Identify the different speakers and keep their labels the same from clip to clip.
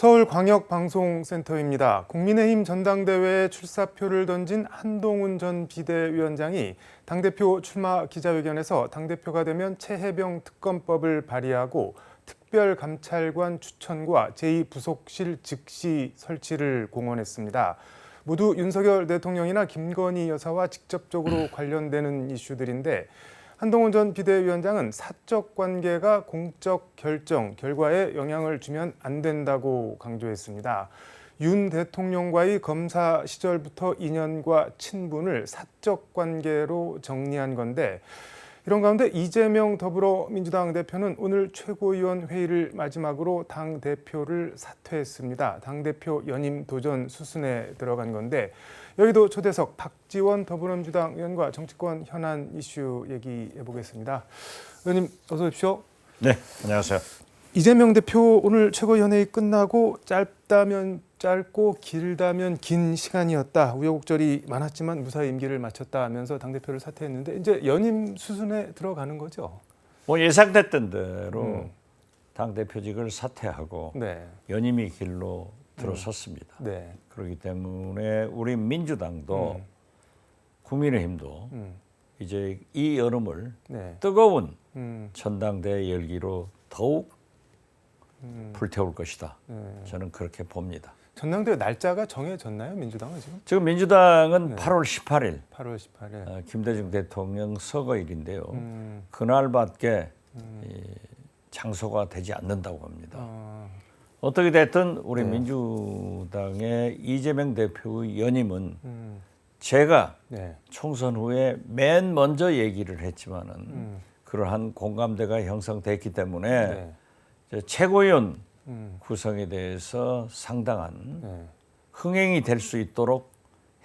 Speaker 1: 서울광역방송센터입니다. 국민의힘 전당대회에 출사표를 던진 한동훈 전 비대위원장이 당대표 출마 기자회견에서 당대표가 되면 최혜병 특검법을 발의하고 특별감찰관 추천과 제2부속실 즉시 설치를 공언했습니다. 모두 윤석열 대통령이나 김건희 여사와 직접적으로 관련되는 이슈들인데 한동훈 전 비대위원장은 사적 관계가 공적 결정, 결과에 영향을 주면 안 된다고 강조했습니다. 윤 대통령과의 검사 시절부터 인연과 친분을 사적 관계로 정리한 건데 이런 가운데 이재명 더불어민주당 대표는 오늘 최고위원 회의를 마지막으로 당대표를 사퇴했습니다. 당대표 연임 도전 수순에 들어간 건데 여기도 초대석 박지원 더불어민주당 의원과 정치권 현안 이슈 얘기해 보겠습니다. 의원님 어서 오십시오.
Speaker 2: 네, 안녕하세요.
Speaker 1: 이재명 대표 오늘 최고위원회의 끝나고 짧다면 짧고 길다면 긴 시간이었다. 우여곡절이 많았지만 무사히 임기를 마쳤다 하면서 당대표를 사퇴했는데 이제 연임 수순에 들어가는 거죠.
Speaker 2: 뭐 예상됐던 대로 당대표직을 사퇴하고
Speaker 1: 네.
Speaker 2: 연임의 길로 들어섰습니다.
Speaker 1: 네.
Speaker 2: 그렇기 때문에 우리 민주당도 국민의힘도 이제 이 여름을
Speaker 1: 네.
Speaker 2: 뜨거운
Speaker 1: 전당대회
Speaker 2: 전당대회 열기로 더욱 불태울 것이다.
Speaker 1: 네.
Speaker 2: 저는 그렇게 봅니다.
Speaker 1: 전당대회 날짜가 정해졌나요? 민주당은 지금?
Speaker 2: 지금 민주당은
Speaker 1: 네.
Speaker 2: 8월 18일
Speaker 1: 8월 18일.
Speaker 2: 김대중 대통령 서거일인데요. 그날밖에 장소가 되지 않는다고 합니다. 어떻게 됐든 우리
Speaker 1: 네.
Speaker 2: 민주당의 이재명 대표의 연임은 제가
Speaker 1: 네.
Speaker 2: 총선 후에 맨 먼저 얘기를 했지만은 그러한 공감대가 형성됐기 때문에
Speaker 1: 네.
Speaker 2: 이제 최고위원 구성에 대해서 상당한
Speaker 1: 네.
Speaker 2: 흥행이 될 수 있도록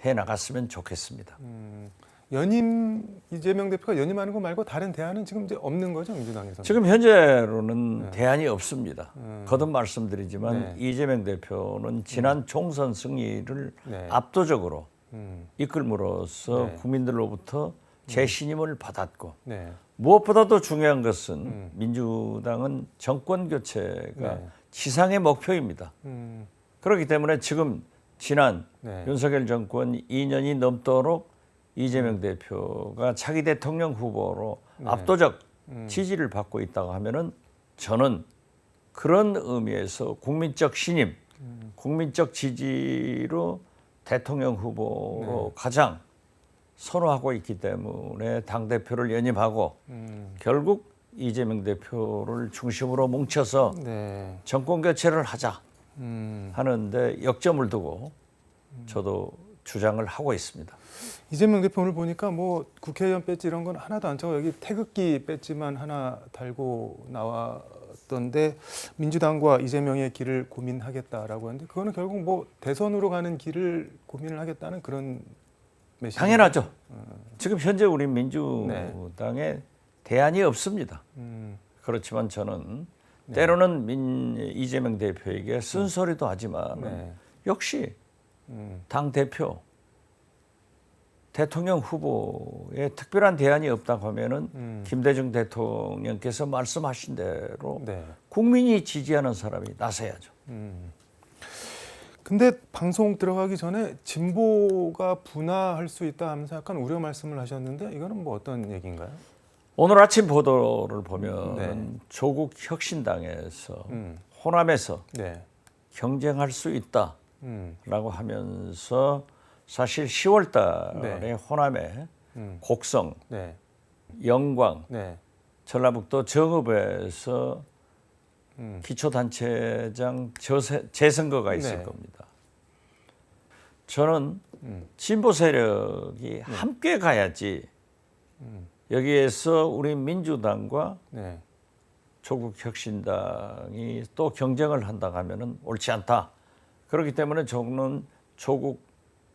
Speaker 2: 해 나갔으면 좋겠습니다.
Speaker 1: 연임 이재명 대표가 연임하는 거 말고 다른 대안은 지금 이제 없는 거죠, 민주당에서는?
Speaker 2: 지금 현재로는
Speaker 1: 네.
Speaker 2: 대안이 없습니다. 거듭 말씀드리지만
Speaker 1: 네.
Speaker 2: 이재명 대표는 지난 총선 승리를
Speaker 1: 네.
Speaker 2: 압도적으로 이끌므로써
Speaker 1: 네.
Speaker 2: 국민들로부터 재신임을 받았고
Speaker 1: 네.
Speaker 2: 무엇보다도 중요한 것은 민주당은 정권 교체가
Speaker 1: 네.
Speaker 2: 지상의 목표입니다. 그렇기 때문에 지금 지난
Speaker 1: 네.
Speaker 2: 윤석열 정권 2년이 넘도록 이재명 대표가 차기 대통령 후보로
Speaker 1: 네.
Speaker 2: 압도적 지지를 받고 있다고 하면은 저는 그런 의미에서 국민적 신임, 국민적 지지로 대통령 후보로 가장 선호하고 있기 때문에 당대표를 연임하고 결국 이재명 대표를 중심으로 뭉쳐서
Speaker 1: 네.
Speaker 2: 정권 교체를 하자 하는데 역점을 두고 저도 주장을 하고 있습니다.
Speaker 1: 이재명 대표 오늘 보니까 뭐 국회의원 배지 이런 건 하나도 안 차고 여기 태극기 배지만 하나 달고 나왔던데 민주당과 이재명의 길을 고민하겠다라고 하는데 그거는 결국 뭐 대선으로 가는 길을 고민을 하겠다는 그런 메시지.
Speaker 2: 당연하죠. 지금 현재 우리 민주당에 대안이 없습니다. 그렇지만 저는 때로는 이재명 대표에게 쓴소리도 하지만
Speaker 1: 네.
Speaker 2: 역시 당대표 대통령 후보에 특별한 대안이 없다고 하면은 김대중 대통령께서 말씀하신 대로
Speaker 1: 네.
Speaker 2: 국민이 지지하는 사람이 나서야죠.
Speaker 1: 근데 방송 들어가기 전에 진보가 분화할 수 있다 하면서 약간 우려 말씀을 하셨는데 이거는 뭐 어떤 얘기인가요?
Speaker 2: 오늘 아침 보도를 보면
Speaker 1: 네.
Speaker 2: 조국 혁신당에서 호남에서
Speaker 1: 네.
Speaker 2: 경쟁할 수 있다라고 하면서 사실 10월 달에
Speaker 1: 네.
Speaker 2: 호남에 곡성,
Speaker 1: 네.
Speaker 2: 영광,
Speaker 1: 네.
Speaker 2: 전라북도 정읍에서 기초단체장 재선거가 있을
Speaker 1: 네.
Speaker 2: 겁니다. 저는 진보 세력이 함께 가야지 여기에서 우리 민주당과
Speaker 1: 네.
Speaker 2: 조국 혁신당이 또 경쟁을 한다 하면은 옳지 않다. 그렇기 때문에 저는 조국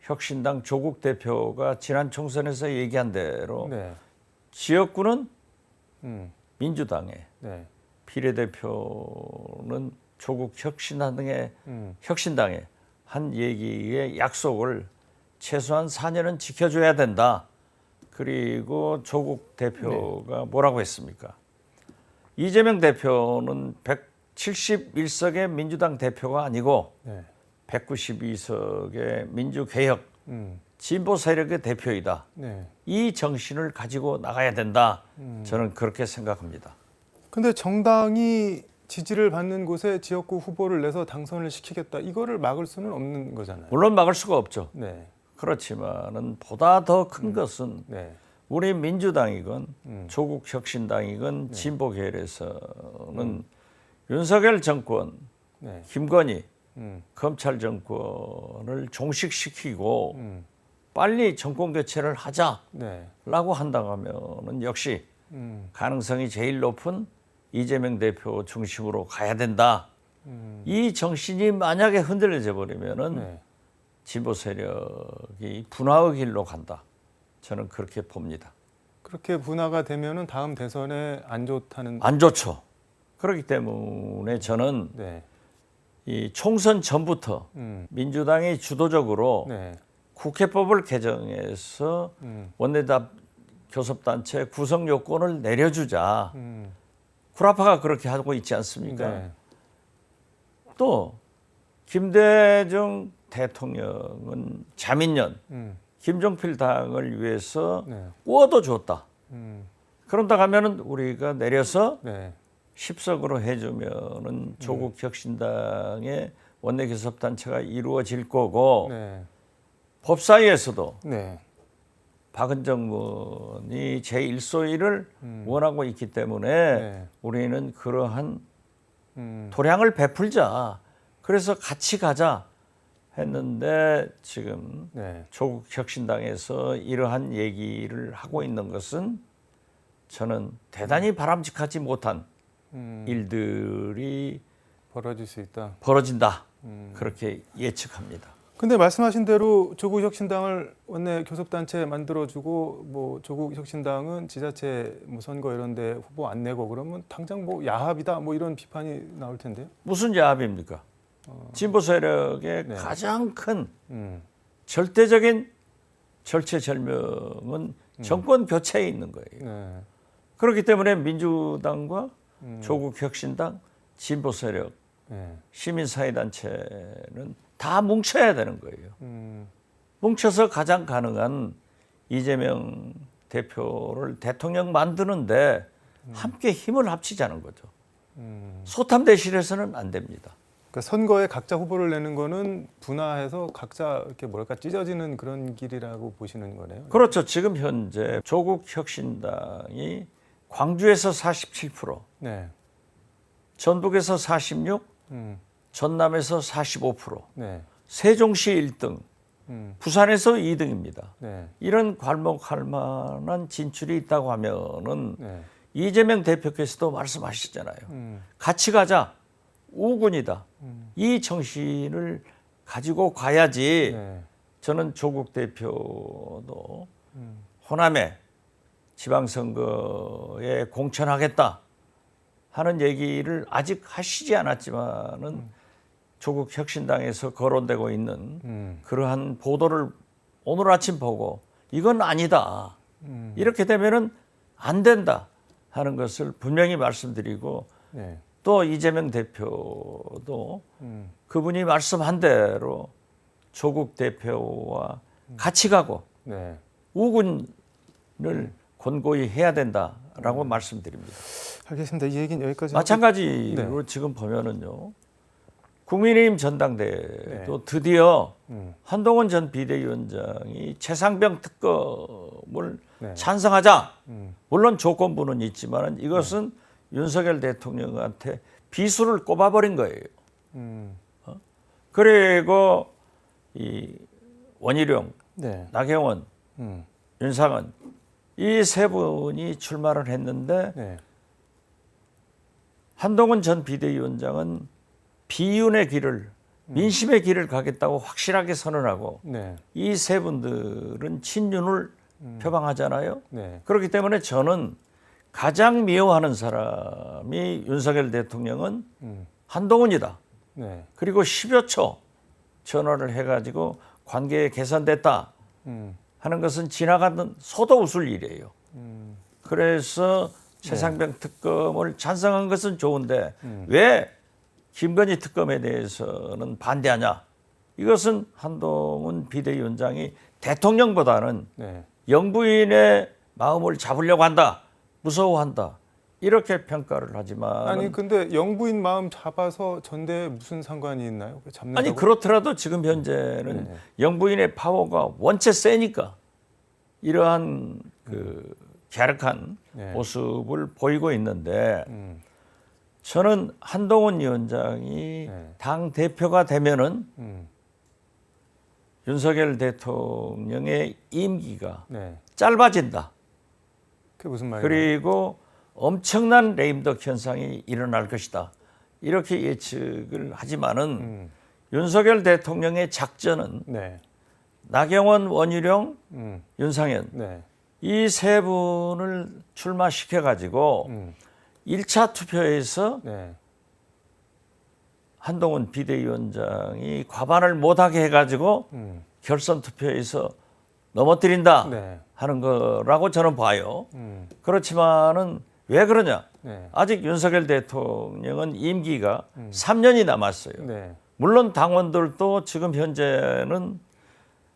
Speaker 2: 혁신당 조국 대표가 지난 총선에서 얘기한 대로
Speaker 1: 네.
Speaker 2: 지역구는
Speaker 1: 민주당에
Speaker 2: 민주당에
Speaker 1: 네.
Speaker 2: 비례대표는 조국 혁신당의 혁신당에 한 얘기의 약속을 최소한 4년은 지켜줘야 된다. 그리고 조국 대표가 뭐라고 했습니까? 이재명 대표는 71석의 민주당 대표가 아니고
Speaker 1: 네.
Speaker 2: 192석의 민주개혁
Speaker 1: 음.
Speaker 2: 진보 세력의 대표이다.
Speaker 1: 네.
Speaker 2: 이 정신을 가지고 나가야 된다. 저는 그렇게 생각합니다.
Speaker 1: 근데 정당이 지지를 받는 곳에 지역구 후보를 내서 당선을 시키겠다. 이거를 막을 수는 없는 거잖아요.
Speaker 2: 물론 막을 수가 없죠.
Speaker 1: 네.
Speaker 2: 그렇지만은 보다 더 큰 것은
Speaker 1: 네.
Speaker 2: 우리 민주당이건 조국혁신당이건 진보 계열에서는 윤석열 정권,
Speaker 1: 네.
Speaker 2: 김건희
Speaker 1: 음.
Speaker 2: 검찰 정권을 종식시키고
Speaker 1: 음.
Speaker 2: 빨리 정권 교체를 하자라고
Speaker 1: 네.
Speaker 2: 한다면은 역시 가능성이 제일 높은 이재명 대표 중심으로 가야 된다. 이 정신이 만약에 흔들려져 버리면은
Speaker 1: 네.
Speaker 2: 진보 세력이 분화의 길로 간다. 저는 그렇게 봅니다.
Speaker 1: 그렇게 분화가 되면은 다음 대선에 안 좋다는.
Speaker 2: 안 좋죠. 그렇기 때문에 저는
Speaker 1: 네.
Speaker 2: 이 총선 전부터 민주당이 주도적으로
Speaker 1: 네.
Speaker 2: 국회법을 개정해서 원내답 교섭단체 구성 요건을 내려주자. 구라파가 그렇게 하고 있지 않습니까?
Speaker 1: 네.
Speaker 2: 또 김대중 대통령은 자민련, 김종필 당을 위해서
Speaker 1: 네.
Speaker 2: 구워도 줬다.
Speaker 1: 음.
Speaker 2: 그런다 하면은 우리가 내려서
Speaker 1: 네.
Speaker 2: 10석으로 해주면은 조국 혁신당의 원내 교섭단체가 이루어질 거고
Speaker 1: 네.
Speaker 2: 법사위에서도
Speaker 1: 네.
Speaker 2: 박은정 의원이 제1소위를 원하고 있기 때문에
Speaker 1: 네.
Speaker 2: 우리는 그러한
Speaker 1: 음.
Speaker 2: 도량을 베풀자. 그래서 같이 가자 했는데 지금
Speaker 1: 네.
Speaker 2: 조국 혁신당에서 이러한 얘기를 하고 있는 것은 저는 대단히 바람직하지 못한 일들이
Speaker 1: 벌어질 수 있다.
Speaker 2: 벌어진다. 그렇게 예측합니다.
Speaker 1: 근데 말씀하신 대로 조국 혁신당을 원내 교섭단체 만들어주고 뭐 조국 혁신당은 지자체 뭐 선거 이런데 후보 안 내고 그러면 당장 뭐 야합이다 뭐 이런 비판이 나올 텐데요.
Speaker 2: 무슨 야합입니까? 진보 세력의
Speaker 1: 네.
Speaker 2: 가장 큰
Speaker 1: 음.
Speaker 2: 절대적인 절체절명은 정권 교체에 있는 거예요.
Speaker 1: 네.
Speaker 2: 그렇기 때문에 민주당과 조국 혁신당, 진보 세력,
Speaker 1: 네.
Speaker 2: 시민사회단체는 다 뭉쳐야 되는 거예요. 뭉쳐서 가장 가능한 이재명 대표를 대통령 만드는데 함께 힘을 합치자는 거죠. 소탐 대실해서는 안 됩니다.
Speaker 1: 그러니까 선거에 각자 후보를 내는 거는 분화해서 각자 이렇게 뭐랄까 찢어지는 그런 길이라고 보시는 거네요.
Speaker 2: 그렇죠. 지금 현재 조국 혁신당이 광주에서 47%,
Speaker 1: 네.
Speaker 2: 전북에서 46%,
Speaker 1: 음.
Speaker 2: 전남에서 45%,
Speaker 1: 네.
Speaker 2: 세종시 1등, 부산에서 2등입니다.
Speaker 1: 네.
Speaker 2: 이런 괄목할 만한 진출이 있다고 하면은
Speaker 1: 네.
Speaker 2: 이재명 대표께서도 말씀하시잖아요. 같이 가자. 우군이다. 이 정신을 가지고 가야지.
Speaker 1: 네.
Speaker 2: 저는 조국 대표도 호남에 지방선거에 공천하겠다 하는 얘기를 아직 하시지 않았지만은 조국 혁신당에서 거론되고 있는 그러한 보도를 오늘 아침 보고 이건 아니다. 이렇게 되면은 안 된다 하는 것을 분명히 말씀드리고
Speaker 1: 네.
Speaker 2: 또 이재명 대표도 그분이 말씀한 대로 조국 대표와 같이 가고
Speaker 1: 네.
Speaker 2: 우군을 권고히 해야 된다라고 말씀드립니다.
Speaker 1: 알겠습니다. 이 얘기는 여기까지.
Speaker 2: 마찬가지로
Speaker 1: 네.
Speaker 2: 지금 보면은요. 국민의힘 전당대회도 드디어 한동훈 전 비대위원장이 최상병 특검을
Speaker 1: 네.
Speaker 2: 찬성하자. 물론 조건부는 있지만 이것은 윤석열 대통령한테 비수를 꼽아버린 거예요. 그리고 이 원희룡,
Speaker 1: 네.
Speaker 2: 나경원, 윤상은 이 세 분이 출마를 했는데
Speaker 1: 네.
Speaker 2: 한동훈 전 비대위원장은 비윤의 길을 민심의 길을 가겠다고 확실하게 선언하고
Speaker 1: 네.
Speaker 2: 이 세 분들은 친윤을 표방하잖아요.
Speaker 1: 네.
Speaker 2: 그렇기 때문에 저는 가장 미워하는 사람이 윤석열 대통령은 한동훈이다.
Speaker 1: 네.
Speaker 2: 그리고 10여 초 전화를 해가지고 관계 개선됐다 하는 것은 지나가는 소도 웃을 일이에요. 그래서 최상병 특검을 찬성한 것은 좋은데 왜 김건희 특검에 대해서는 반대하냐? 이것은 한동훈 비대위원장이 대통령보다는
Speaker 1: 네.
Speaker 2: 영부인의 마음을 잡으려고 한다, 무서워한다 이렇게 평가를 하지만
Speaker 1: 아니 근데 영부인 마음 잡아서 전대에 무슨 상관이 있나요? 잡는다고?
Speaker 2: 아니 그렇더라도 지금 현재는
Speaker 1: 네.
Speaker 2: 영부인의 파워가 원체 세니까 이러한 그 갸륵한
Speaker 1: 네.
Speaker 2: 모습을 보이고 있는데
Speaker 1: 음,
Speaker 2: 저는 한동훈 위원장이
Speaker 1: 네.
Speaker 2: 당 대표가 되면은
Speaker 1: 음,
Speaker 2: 윤석열 대통령의 임기가
Speaker 1: 네.
Speaker 2: 짧아진다.
Speaker 1: 그게 무슨 말이에요?
Speaker 2: 그리고 엄청난 레임덕 현상이 일어날 것이다. 이렇게 예측을 하지만은
Speaker 1: 음,
Speaker 2: 윤석열 대통령의 작전은
Speaker 1: 네.
Speaker 2: 나경원, 원희룡,
Speaker 1: 음,
Speaker 2: 윤상현
Speaker 1: 네.
Speaker 2: 이 세 분을 출마시켜 가지고 1차 투표에서
Speaker 1: 네.
Speaker 2: 한동훈 비대위원장이 과반을 못하게 해가지고
Speaker 1: 음,
Speaker 2: 결선 투표에서 넘어뜨린다
Speaker 1: 네.
Speaker 2: 하는 거라고 저는 봐요.
Speaker 1: 음,
Speaker 2: 그렇지만은 왜 그러냐?
Speaker 1: 네.
Speaker 2: 아직 윤석열 대통령은 임기가 3년이 남았어요.
Speaker 1: 네.
Speaker 2: 물론 당원들도 지금 현재는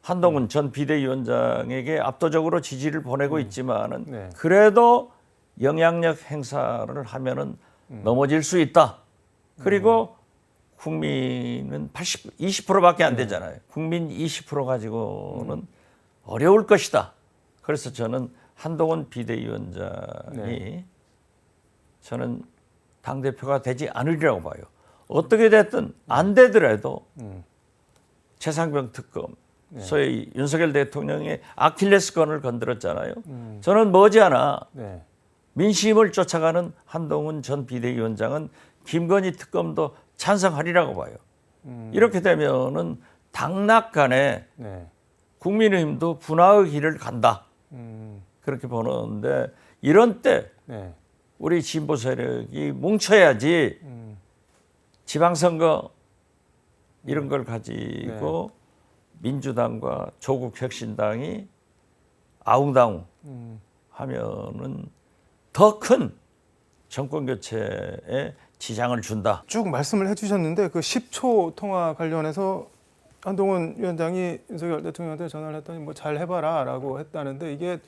Speaker 2: 한동훈 전 비대위원장에게 압도적으로 지지를 보내고 있지만은
Speaker 1: 네.
Speaker 2: 그래도 영향력 행사를 하면은 넘어질 수 있다. 그리고 국민은 20%밖에 안 되잖아요. 국민 20% 가지고는 어려울 것이다. 그래서 저는 한동훈 비대위원장이 저는 당대표가 되지 않으리라고 봐요. 어떻게 됐든 안 되더라도 최상병 특검, 소위 윤석열 대통령의 아킬레스건을 건드렸잖아요. 저는 머지않아
Speaker 1: 네.
Speaker 2: 민심을 쫓아가는 한동훈 전 비대위원장은 김건희 특검도 찬성하리라고 봐요. 이렇게 되면은 당락간에
Speaker 1: 네.
Speaker 2: 국민의힘도 분화의 길을 간다. 그렇게 보는데 이런 때
Speaker 1: 네.
Speaker 2: 우리 진보 세력이 뭉쳐야지 지방선거 이런 걸 가지고 민주당과 조국혁신당이 아웅다웅 하면은 더 큰 정권 교체에 지장을 준다.
Speaker 1: 쭉 말씀을 해주셨는데 그 10초 통화 관련해서 한동훈 위원장이 윤석열 대통령한테 전화를 했더니 뭐 잘 해봐라라고 했다는데 이게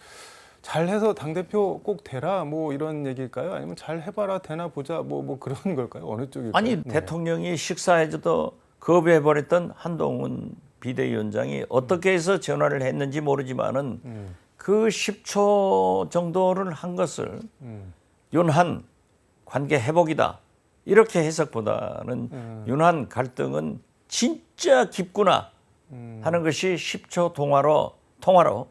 Speaker 1: 잘해서 당 대표 꼭 되라 뭐 이런 얘기일까요? 아니면 잘 해봐라 되나 보자 뭐 그런 걸까요? 어느 쪽일까요?
Speaker 2: 아니
Speaker 1: 네.
Speaker 2: 대통령이 식사해줘도 거부해버렸던 한동훈 비대위원장이 어떻게 해서 전화를 했는지 모르지만은 그 10초 정도를 한 것을 윤한 관계 회복이다. 이렇게 해석보다는 윤한 갈등은 진짜 깊구나 하는 것이 10초 통화로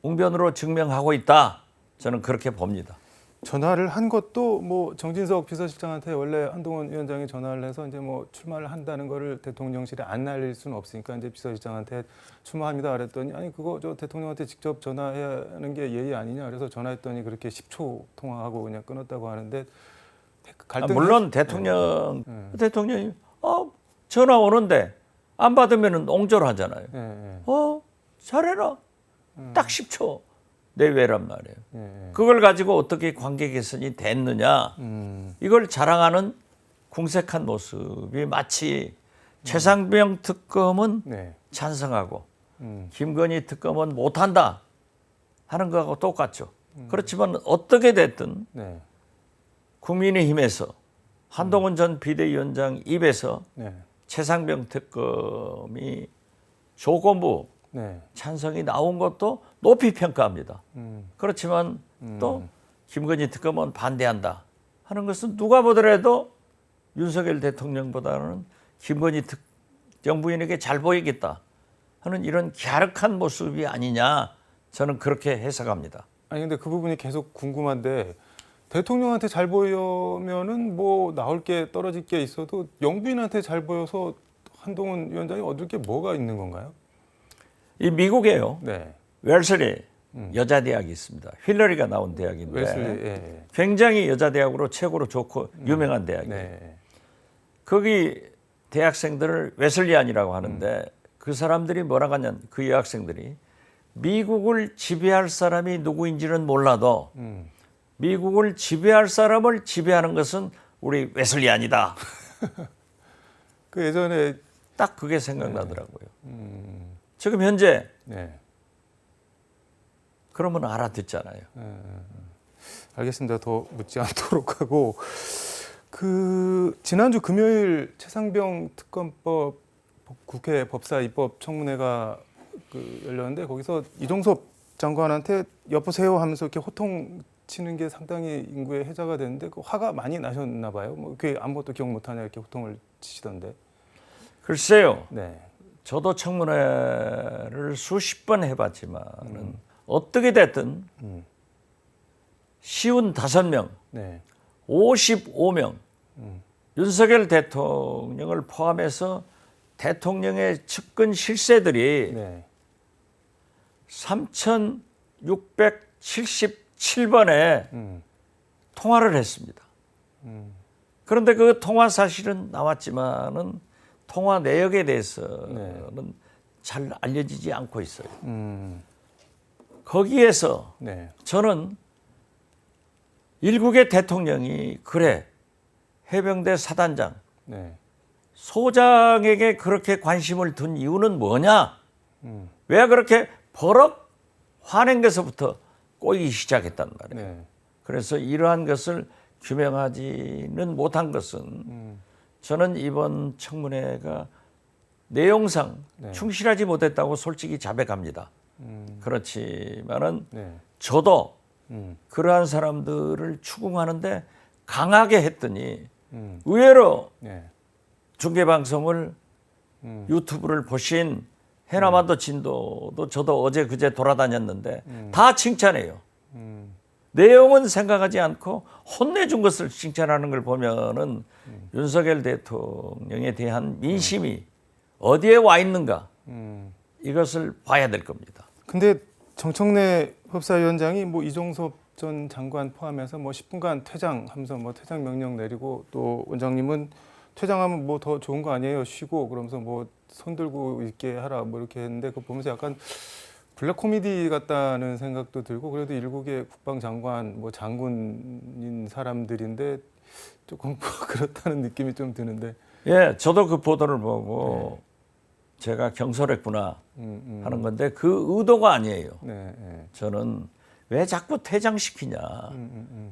Speaker 2: 웅변으로 증명하고 있다. 저는 그렇게 봅니다.
Speaker 1: 전화를 한 것도 뭐 정진석 비서실장한테 원래 한동훈 위원장이 전화를 해서 이제 뭐 출마를 한다는 거를 대통령실에 안 날릴 수는 없으니까 이제 비서실장한테 출마합니다 그랬더니 아니 그거 저 대통령한테 직접 전화해야 하는 게 예의 아니냐 그래서 전화했더니 그렇게 10초 통화하고 그냥 끊었다고 하는데
Speaker 2: 물론 대통령이 전화 오는데 안 받으면 옹졸하잖아요. 잘해라. 딱 10초 내외란 말이에요. 그걸 가지고 어떻게 관계 개선이 됐느냐. 이걸 자랑하는 궁색한 모습이 마치 최상병 특검은 찬성하고 김건희 특검은 못한다 하는 거하고 똑같죠. 그렇지만 어떻게 됐든 국민의힘에서 한동훈 전 비대위원장 입에서 최상병 특검이 조건부 찬성이 나온 것도 높이 평가합니다. 그렇지만 또 김건희 특검은 반대한다 하는 것은 누가 보더라도 윤석열 대통령보다는 김건희 영부인에게 잘 보이겠다 하는 이런 갸륵한 모습이 아니냐 저는 그렇게 해석합니다.
Speaker 1: 아니 근데 그 부분이 계속 궁금한데 대통령한테 잘 보이면은 뭐 나올 게 떨어질 게 있어도 영부인한테 잘 보여서 한동훈 위원장이 얻을 게 뭐가 있는 건가요?
Speaker 2: 이 미국에요.
Speaker 1: 네.
Speaker 2: 웰슬리 여자 대학이 있습니다. 힐러리가 나온 대학인데
Speaker 1: 웰슬리,
Speaker 2: 굉장히 여자 대학으로 최고로 좋고 유명한 대학이에요. 거기 대학생들을 웨슬리안이라고 하는데 그 사람들이 뭐라고 하냐면 그 여학생들이 미국을 지배할 사람이 누구인지는 몰라도 미국을 지배할 사람을 지배하는 것은 우리 웨슬리안이다
Speaker 1: 그 예전에
Speaker 2: 딱 그게 생각나더라고요. 지금 현재
Speaker 1: 네.
Speaker 2: 그러면 알아듣잖아요.
Speaker 1: 알겠습니다. 더 묻지 않도록 하고 그 지난주 금요일 최상병 특검법 국회 법사 입법 청문회가 그 열렸는데 거기서 이종섭 장관한테 여보세요 하면서 이렇게 호통 치는 게 상당히 인구의 해자가 됐는데 그 화가 많이 나셨나 봐요. 뭐 그게 아무것도 기억 못하냐 이렇게 호통을 치시던데.
Speaker 2: 글쎄요.
Speaker 1: 네.
Speaker 2: 저도 청문회를 수십 번 해봤지만은 어떻게 됐든 쉬운 5명,
Speaker 1: 네.
Speaker 2: 55명, 윤석열 대통령을 포함해서 대통령의 측근 실세들이
Speaker 1: 네.
Speaker 2: 3,677번에 통화를 했습니다. 그런데 그 통화 사실은 나왔지만은 통화 내역에 대해서는 잘 알려지지 않고 있어요. 거기에서
Speaker 1: 네.
Speaker 2: 저는 일국의 대통령이 그래 해병대 사단장
Speaker 1: 네.
Speaker 2: 소장에게 그렇게 관심을 둔 이유는 뭐냐? 왜 그렇게 버럭 화낸 것부터 꼬이기 시작했단 말이에요.
Speaker 1: 네.
Speaker 2: 그래서 이러한 것을 규명하지는 못한 것은 저는 이번 청문회가 내용상 충실하지 못했다고 솔직히 자백합니다. 그렇지만은
Speaker 1: 네.
Speaker 2: 저도 그러한 사람들을 추궁하는데 강하게 했더니 의외로
Speaker 1: 네.
Speaker 2: 중계방송을 유튜브를 보신 해남한도 진도도 저도 어제 그제 돌아다녔는데 다 칭찬해요. 내용은 생각하지 않고 혼내준 것을 칭찬하는 걸 보면은 윤석열 대통령에 대한 민심이 어디에 와 있는가 이것을 봐야 될 겁니다.
Speaker 1: 근데 정청래 법사위원장이 뭐 이종섭 전 장관 포함해서 뭐 10분간 퇴장하면서 뭐 퇴장 명령 내리고 또 원장님은 퇴장하면 뭐 더 좋은 거 아니에요? 쉬고 그러면서 뭐 손 들고 있게 하라 뭐 이렇게 했는데 그거 보면서 약간 블랙 코미디 같다는 생각도 들고 그래도 일국의 국방장관 뭐 장군인 사람들인데 조금 그렇다는 느낌이 좀 드는데.
Speaker 2: 예, 저도 그 보도를 보고 제가 경솔했구나 하는 건데 그 의도가 아니에요.
Speaker 1: 네, 네.
Speaker 2: 저는 왜 자꾸 퇴장시키냐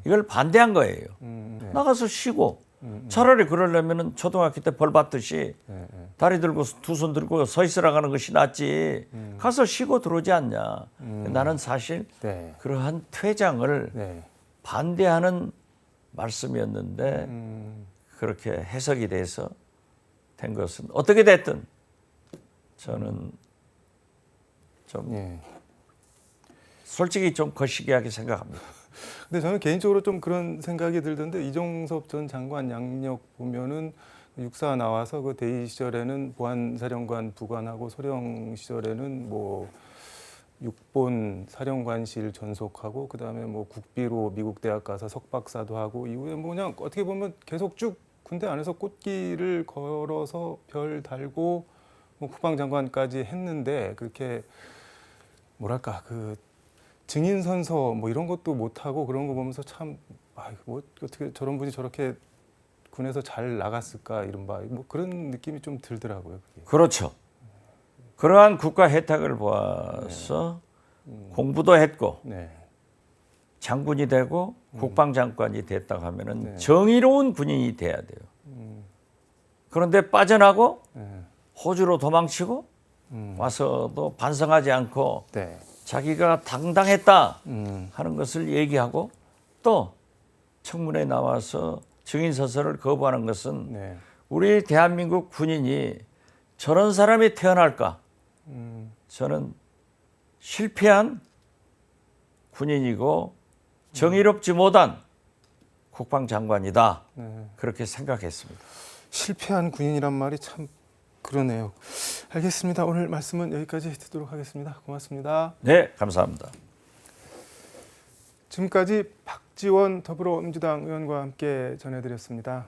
Speaker 2: 이걸 반대한 거예요.
Speaker 1: 네.
Speaker 2: 나가서 쉬고 차라리 그러려면은 초등학교 때 벌 받듯이
Speaker 1: 네, 네.
Speaker 2: 다리 들고 두 손 들고 서 있으라 가는 것이 낫지 가서 쉬고 들어오지 않냐. 나는 사실
Speaker 1: 네.
Speaker 2: 그러한 퇴장을
Speaker 1: 네.
Speaker 2: 반대하는 말씀이었는데 그렇게 해석이 돼서 된 것은 어떻게 됐든 저는 좀
Speaker 1: 네.
Speaker 2: 솔직히 좀 거시기하게 생각합니다.
Speaker 1: 근데 저는 개인적으로 좀 그런 생각이 들던데 이종섭 전 장관 양력 보면은 육사 나와서 그 대위 시절에는 보안사령관 부관하고 소령 시절에는 뭐 육본 사령관실 전속하고 그다음에 뭐 국비로 미국 대학 가서 석박사도 하고 이후에 뭐 그냥 어떻게 보면 계속 쭉 군대 안에서 꽃길을 걸어서 별 달고 뭐 국방장관까지 했는데 그렇게 뭐랄까 그 증인 선서 뭐 이런 것도 못 하고 그런 거 보면서 참 뭐 어떻게 저런 분이 저렇게 군에서 잘 나갔을까 이른바 뭐 그런 느낌이 좀 들더라고요. 그게.
Speaker 2: 그렇죠. 그러한 국가 혜택을 보아서 공부도 했고
Speaker 1: 네.
Speaker 2: 장군이 되고 국방장관이 됐다고 하면은 정의로운 군인이 돼야 돼요. 그런데 빠져나고
Speaker 1: 네.
Speaker 2: 호주로 도망치고 와서도 반성하지 않고
Speaker 1: 네.
Speaker 2: 자기가 당당했다 하는 것을 얘기하고 또 청문회에 나와서 증인서서를 거부하는 것은
Speaker 1: 네.
Speaker 2: 우리 대한민국 군인이 저런 사람이 태어날까? 저는 실패한 군인이고 정의롭지 못한 국방장관이다.
Speaker 1: 네.
Speaker 2: 그렇게 생각했습니다.
Speaker 1: 실패한 군인이란 말이 참 그러네요. 알겠습니다. 오늘 말씀은 여기까지 듣도록 하겠습니다. 고맙습니다.
Speaker 2: 네, 감사합니다.
Speaker 1: 지금까지 박지원 더불어민주당 의원과 함께 전해드렸습니다.